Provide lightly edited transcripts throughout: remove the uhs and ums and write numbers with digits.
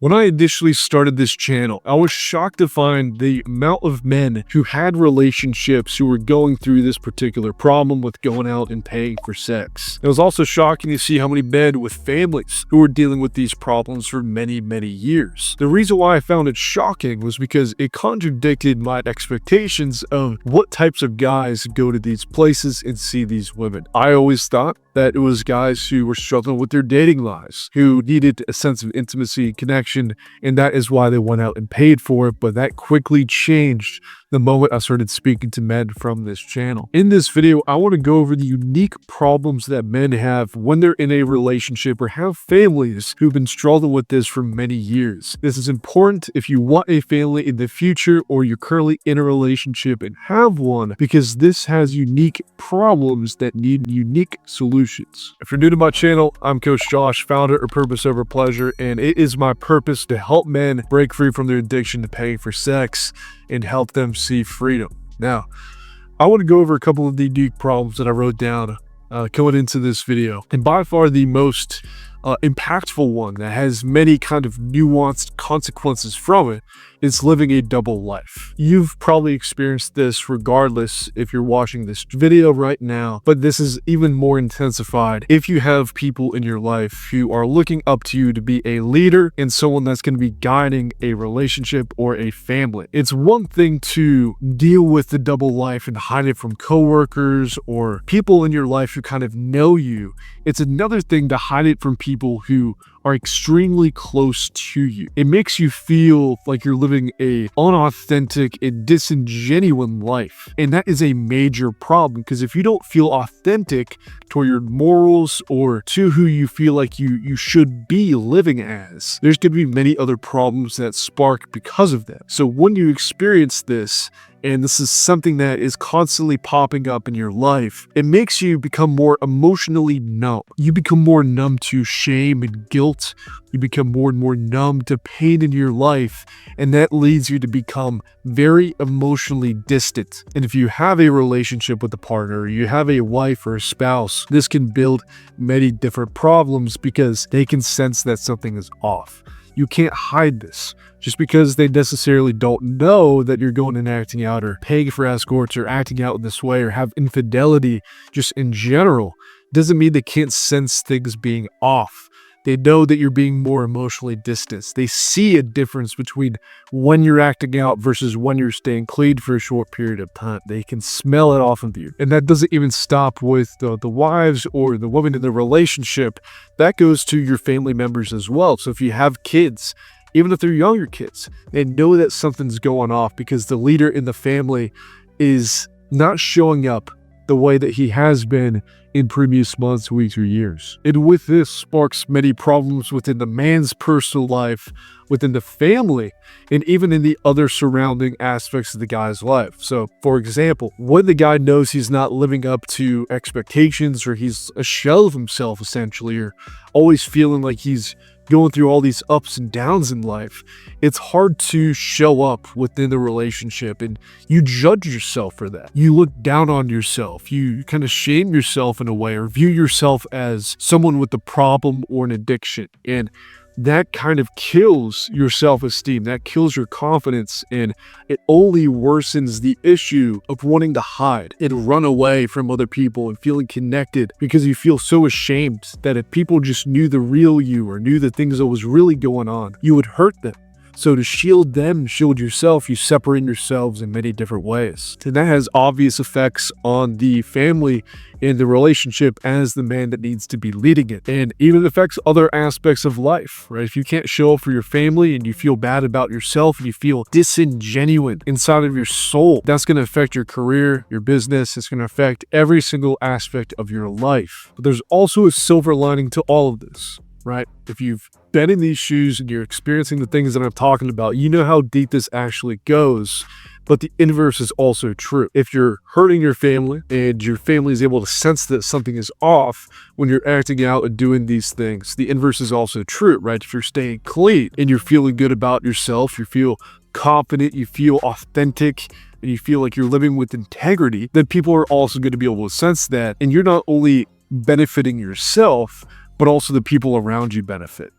When I initially started this channel, I was shocked to find the amount of men who had relationships who were going through this particular problem with going out and paying for sex. It was also shocking to see how many men with families who were dealing with these problems for many, many years. The reason why I found it shocking was because it contradicted my expectations of what types of guys go to these places and see these women. I always thought that it was guys who were struggling with their dating lives, who needed a sense of intimacy and connection, and that is why they went out and paid for it. But that quickly changed the moment I started speaking to men from this channel. In this video, I want to go over the unique problems that men have when they're in a relationship or have families who've been struggling with this for many years. This is important if you want a family in the future or you're currently in a relationship and have one, because this has unique problems that need unique solutions. If you're new to my channel, I'm Coach Josh, founder of Purpose Over Pleasure, and it is my purpose to help men break free from their addiction to paying for sex and help them see freedom. Now, I want to go over a couple of the unique problems that I wrote down going into this video. And by far the most impactful one that has many kind of nuanced consequences from it is living a double life. You've probably experienced this regardless if you're watching this video right now, but this is even more intensified if you have people in your life who are looking up to you to be a leader and someone that's going to be guiding a relationship or a family. It's one thing to deal with the double life and hide it from coworkers or people in your life who kind of know you. It's another thing to hide it from people who are extremely close to you. It makes you feel like you're living a unauthentic and disingenuous life. And that is a major problem, because if you don't feel authentic to your morals or to who you feel like you should be living as, there's going to be many other problems that spark because of that. So when you experience this, and this is something that is constantly popping up in your life, it makes you become more emotionally numb. You become more numb to shame and guilt. You become more and more numb to pain in your life, and that leads you to become very emotionally distant. And if you have a relationship with a partner, you have a wife or a spouse, this can build many different problems because they can sense that something is off. You can't hide this. Just because they necessarily don't know that you're going and acting out or paying for escorts or acting out in this way or have infidelity just in general doesn't mean they can't sense things being off. They know that you're being more emotionally distant. They see a difference between when you're acting out versus when you're staying clean for a short period of time. They can smell it off of you. And that doesn't even stop with the wives or the women in the relationship. That goes to your family members as well. So if you have kids, even if they're younger kids, they know that something's going off because the leader in the family is not showing up the way that he has been in previous months, weeks, or years. And with this sparks many problems within the man's personal life, within the family, and even in the other surrounding aspects of the guy's life. So, for example, when the guy knows he's not living up to expectations, or he's a shell of himself essentially, or always feeling like he's going through all these ups and downs in life, it's hard to show up within the relationship, and you judge yourself for that. You look down on yourself. You kind of shame yourself in a way, or view yourself as someone with a problem or an addiction. And that kind of kills your self-esteem, that kills your confidence, and it only worsens the issue of wanting to hide and run away from other people and feeling connected, because you feel so ashamed that if people just knew the real you or knew the things that was really going on, you would hurt them. So to shield them, shield yourself, you separate yourselves in many different ways. And that has obvious effects on the family and the relationship as the man that needs to be leading it. And even affects other aspects of life, right? If you can't show up for your family and you feel bad about yourself and you feel disingenuine inside of your soul, that's going to affect your career, your business. It's going to affect every single aspect of your life. But there's also a silver lining to all of this, right? If you've been in these shoes and you're experiencing the things that I'm talking about, you know how deep this actually goes. But the inverse is also true. If you're hurting your family and your family is able to sense that something is off when you're acting out and doing these things, the inverse is also true, right? If you're staying clean and you're feeling good about yourself, you feel confident, you feel authentic, and you feel like you're living with integrity, then people are also going to be able to sense that. And you're not only benefiting yourself, but also the people around you benefit.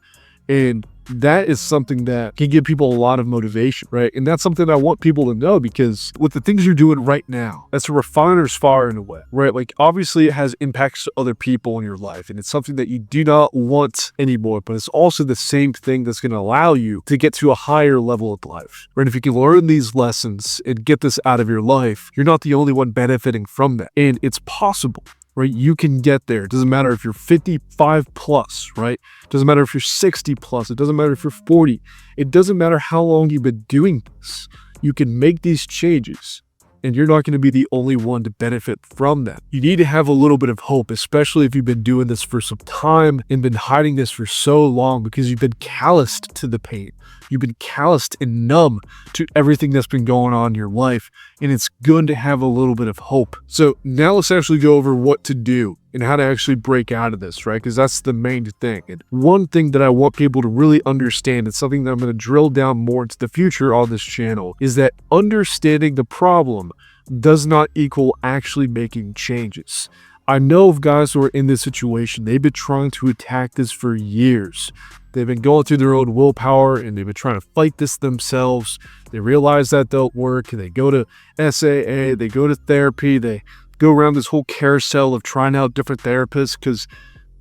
And that is something that can give people a lot of motivation, right? And that's something I want people to know, because with the things you're doing right now, that's a refiner's fire in a way, right? Like, obviously it has impacts to other people in your life, and it's something that you do not want anymore, but it's also the same thing that's going to allow you to get to a higher level of life, right? If you can learn these lessons and get this out of your life, you're not the only one benefiting from that. And it's possible, right? You can get there. It doesn't matter if you're 55 plus, right? It doesn't matter if you're 60 plus. It doesn't matter if you're 40. It doesn't matter how long you've been doing this. You can make these changes, and you're not going to be the only one to benefit from that. You need to have a little bit of hope, especially if you've been doing this for some time and been hiding this for so long, because you've been calloused to the pain. You've been calloused and numb to everything that's been going on in your life, and it's good to have a little bit of hope. So now let's actually go over what to do and how to actually break out of this, right? Because that's the main thing. And one thing that I want people to really understand, and something that I'm going to drill down more into the future on this channel, is that understanding the problem does not equal actually making changes. I know of guys who are in this situation. They've been trying to attack this for years. They've been going through their own willpower, and they've been trying to fight this themselves. They realize that don't work. They go to SAA, they go to therapy, they go around this whole carousel of trying out different therapists because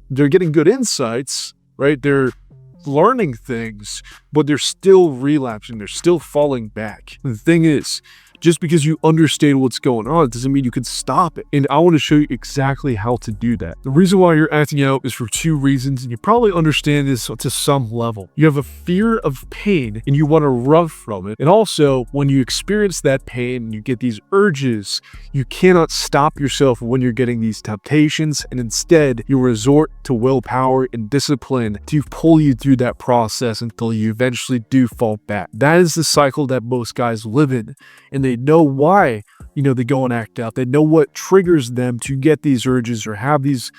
they're getting good insights, right? They're learning things, but they're still relapsing. They're still falling back. And the thing is, just because you understand what's going on, it doesn't mean you can stop it. And I want to show you exactly how to do that. The reason why you're acting out is for two reasons, and you probably understand this to some level. You have a fear of pain, and you want to run from it. And also, when you experience that pain and you get these urges, you cannot stop yourself when you're getting these temptations, and instead, you resort to willpower and discipline to pull you through that process until you eventually do fall back. That is the cycle that most guys live in, and they know why, they go and act out. They know what triggers them to get these urges or have these,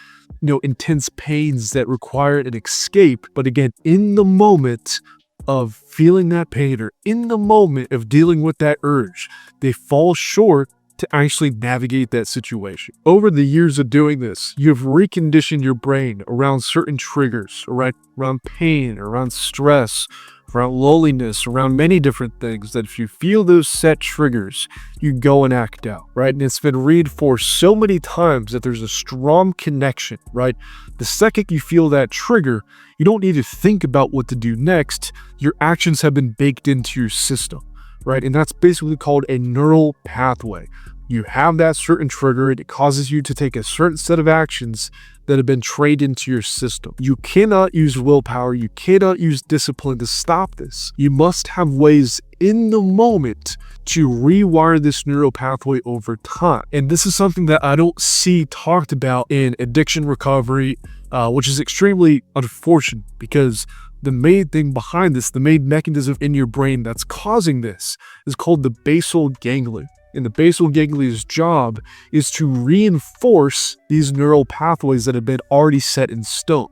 intense pains that require an escape. But again, in the moment of feeling that pain or in the moment of dealing with that urge, they fall short to actually navigate that situation. Over the years of doing this, you've reconditioned your brain around certain triggers, right? Around pain, around stress, around loneliness, around many different things, that if you feel those set triggers, you go and act out, right? And it's been reinforced so many times that there's a strong connection, right? The second you feel that trigger, you don't need to think about what to do next. Your actions have been baked into your system, right? And that's basically called a neural pathway. You have that certain trigger, and it causes you to take a certain set of actions that have been trained into your system. You cannot use willpower, you cannot use discipline to stop this. You must have ways in the moment to rewire this neural pathway over time. And this is something that I don't see talked about in addiction recovery, which is extremely unfortunate, because the main thing behind this, the main mechanism in your brain that's causing this, is called the basal ganglia. And the basal ganglia's job is to reinforce these neural pathways that have been already set in stone,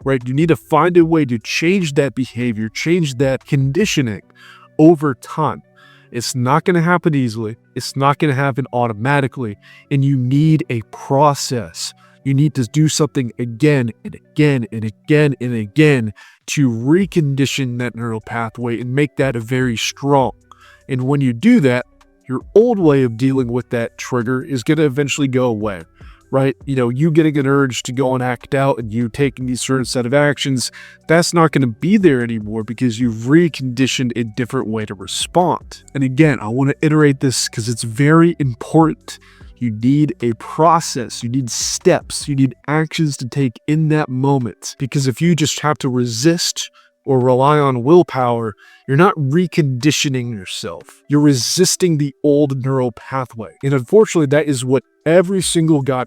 right? You need to find a way to change that behavior, change that conditioning over time. It's not going to happen easily. It's not going to happen automatically. And you need a process. You need to do something again and again and again and again to recondition that neural pathway and make that a very strong. And when you do that, your old way of dealing with that trigger is going to eventually go away, right? You getting an urge to go and act out and you taking these certain set of actions, that's not going to be there anymore because you've reconditioned a different way to respond. And again, I want to iterate this because it's very important. You need a process, you need steps, you need actions to take in that moment. Because if you just have to resist or rely on willpower, you're not reconditioning yourself. You're resisting the old neural pathway. And unfortunately, that is what every single guy,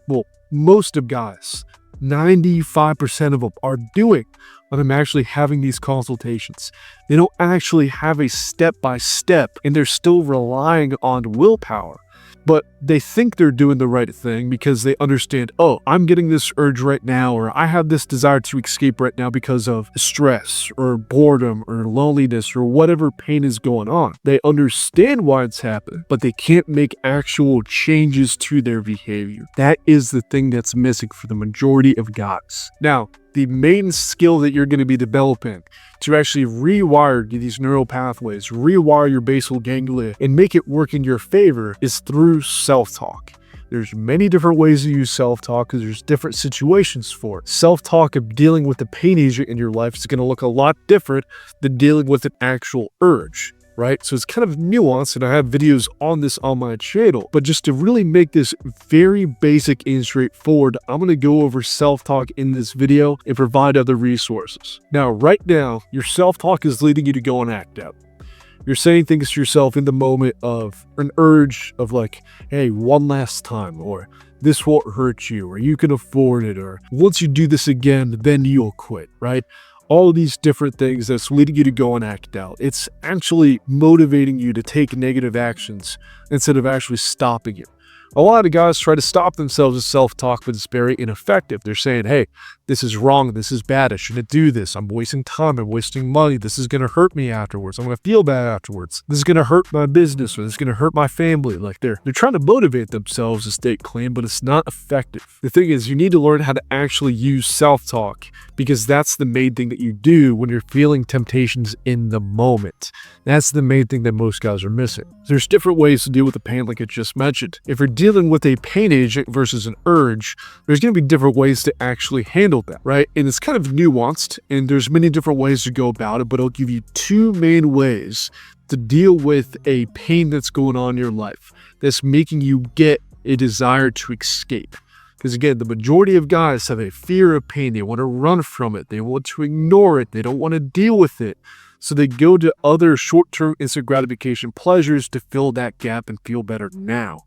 most of guys, 95% of them are doing when I'm actually having these consultations. They don't actually have a step-by-step, and they're still relying on willpower. But they think they're doing the right thing because they understand, oh, I'm getting this urge right now, or I have this desire to escape right now because of stress or boredom or loneliness or whatever pain is going on. They understand why it's happening, but they can't make actual changes to their behavior. That is the thing that's missing for the majority of guys. Now, the main skill that you're going to be developing to actually rewire these neural pathways, rewire your basal ganglia, and make it work in your favor is through self-talk. There's many different ways to use self-talk because there's different situations for it. Self-talk of dealing with the pain agent in your life is going to look a lot different than dealing with an actual urge, right? So it's kind of nuanced, and I have videos on this on my channel. But just to really make this very basic and straightforward, I'm going to go over self-talk in this video and provide other resources. Now, right now, your self-talk is leading you to go and act out. You're saying things to yourself in the moment of an urge of like, hey, one last time, or this won't hurt you, or you can afford it, or once you do this again, then you'll quit, right? All of these different things that's leading you to go and act out. It's actually motivating you to take negative actions instead of actually stopping you. A lot of guys try to stop themselves with self-talk, but it's very ineffective. They're saying, hey, this is wrong, this is bad, I shouldn't do this, I'm wasting time, I'm wasting money, this is going to hurt me afterwards, I'm going to feel bad afterwards, this is going to hurt my business, or this is going to hurt my family. Like they're trying to motivate themselves to stay clean, but it's not effective. The thing is, you need to learn how to actually use self-talk, because that's the main thing that you do when you're feeling temptations in the moment. That's the main thing that most guys are missing. There's different ways to deal with the pain, like I just mentioned. If you're dealing with a pain agent versus an urge, there's going to be different ways to actually handle that, right? And it's kind of nuanced, and there's many different ways to go about it, but I'll give you two main ways to deal with a pain that's going on in your life that's making you get a desire to escape. Because again, the majority of guys have a fear of pain. They want to run from it. They want to ignore it. They don't want to deal with it. So they go to other short-term instant gratification pleasures to fill that gap and feel better now.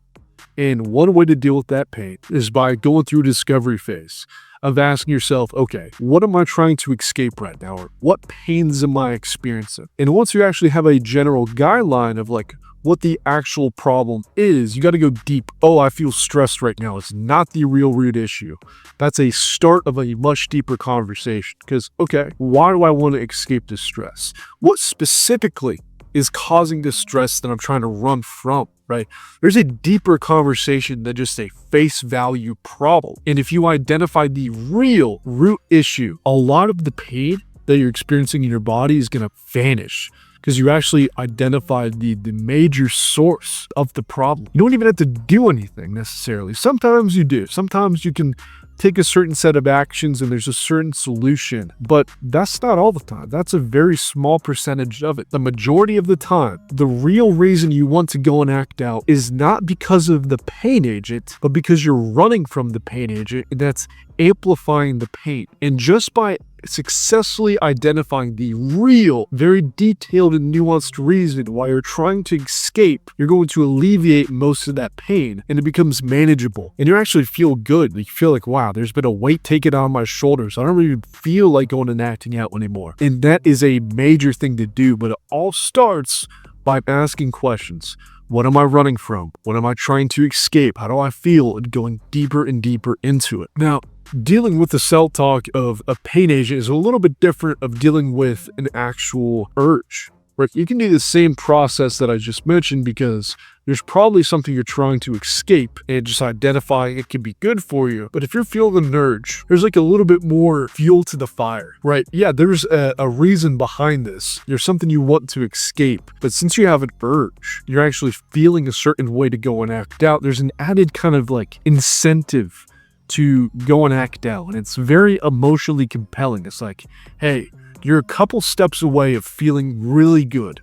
And one way to deal with that pain is by going through a discovery phase of asking yourself, okay, what am I trying to escape right now? Or what pains am I experiencing? And once you actually have a general guideline of like what the actual problem is, you got to go deep. Oh, I feel stressed right now. It's not the real root issue. That's a start of a much deeper conversation. Because, okay, why do I want to escape this stress? What specifically is causing the stress that I'm trying to run from, right? There's a deeper conversation than just a face value problem. And if you identify the real root issue, a lot of the pain that you're experiencing in your body is going to vanish because you actually identified the major source of the problem. You don't even have to do anything necessarily. Sometimes you do. Sometimes you can take a certain set of actions and there's a certain solution, but that's not all the time. That's a very small percentage of it. The majority of the time, the real reason you want to go and act out is not because of the pain agent, but because you're running from the pain agent, and that's amplifying the pain. And just by successfully identifying the real, very detailed and nuanced reason why you're trying to escape, you're going to alleviate most of that pain, and it becomes manageable. And you actually feel good. You feel like, wow, there's been a weight taken on my shoulders. I don't even feel like going and acting out anymore. And that is a major thing to do, but it all starts by asking questions. What am I running from? What am I trying to escape? How do I feel? And going deeper and deeper into it. Now, dealing with the self-talk of a pain agent is a little bit different of dealing with an actual urge. Right? You can do the same process that I just mentioned because there's probably something you're trying to escape and just identifying it can be good for you. But if you're feeling an urge, there's like a little bit more fuel to the fire, right? Yeah, there's a reason behind this. There's something you want to escape. But since you have an urge, you're actually feeling a certain way to go and act out. There's an added kind of like incentive to go and act out. And it's very emotionally compelling. It's like, hey, you're a couple steps away of feeling really good.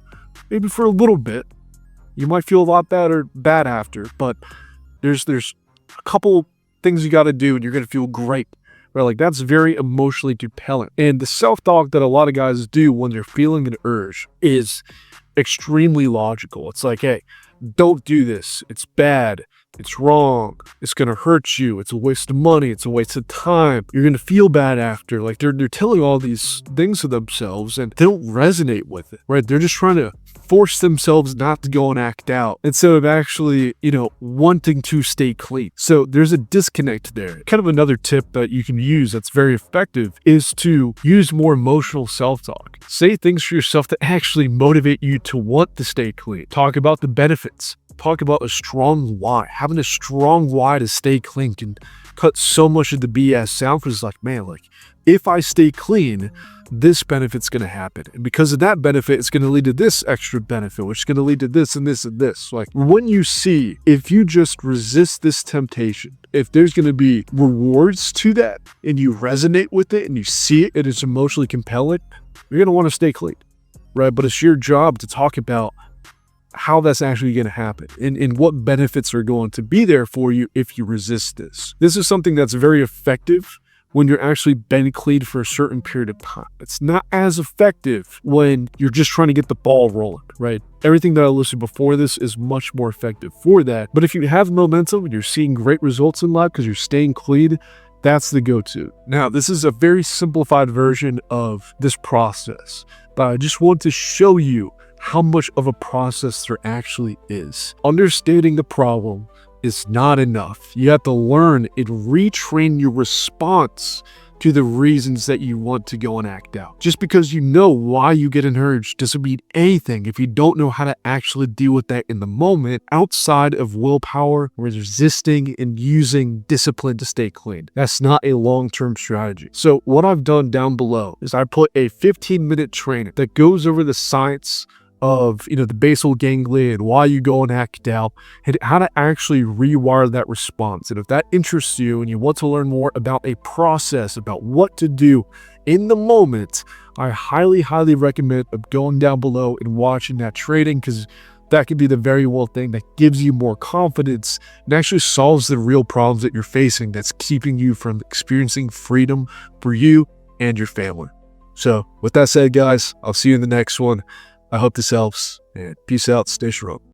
Maybe for a little bit. You might feel a lot bad after, but there's a couple things you got to do and you're going to feel great. Right? Like that's very emotionally compelling. And the self-talk that a lot of guys do when they're feeling an urge is extremely logical. It's like, hey, don't do this. It's bad. It's wrong. It's going to hurt you. It's a waste of money. It's a waste of time. You're going to feel bad after. Like they're telling all these things to themselves and they don't resonate with it, right? They're just trying to force themselves not to go and act out instead of actually, wanting to stay clean. So there's a disconnect there. Kind of another tip that you can use that's very effective is to use more emotional self-talk. Say things for yourself that actually motivate you to want to stay clean. Talk about the benefits. Talk about a strong why. Having a strong why to stay clean can cut so much of the BS out because it's like, man, like if I stay clean, this benefit's going to happen. And because of that benefit, it's going to lead to this extra benefit, which is going to lead to this and this and this. Like when you see, if you just resist this temptation, if there's going to be rewards to that and you resonate with it and you see it and it's emotionally compelling, you're going to want to stay clean, right? But it's your job to talk about how that's actually going to happen and what benefits are going to be there for you if you resist this. This is something that's very effective when you're actually been clean for a certain period of time. It's not as effective when you're just trying to get the ball rolling, right? Everything that I listed before this is much more effective for that. But if you have momentum and you're seeing great results in life because you're staying clean, that's the go-to. Now, this is a very simplified version of this process, but I just want to show you how much of a process there actually is. Understanding the problem is not enough. You have to learn and retrain your response to the reasons that you want to go and act out. Just because you know why you get an urge doesn't mean anything if you don't know how to actually deal with that in the moment outside of willpower, resisting, and using discipline to stay clean. That's not a long-term strategy. So what I've done down below is I put a 15-minute training that goes over the science of, the basal ganglia and why you go and act out and how to actually rewire that response. And if that interests you and you want to learn more about a process, about what to do in the moment, I highly, highly recommend going down below and watching that training, because that could be the very well thing that gives you more confidence and actually solves the real problems that you're facing that's keeping you from experiencing freedom for you and your family. So with that said, guys, I'll see you in the next one. I hope this helps, and peace out, stay strong.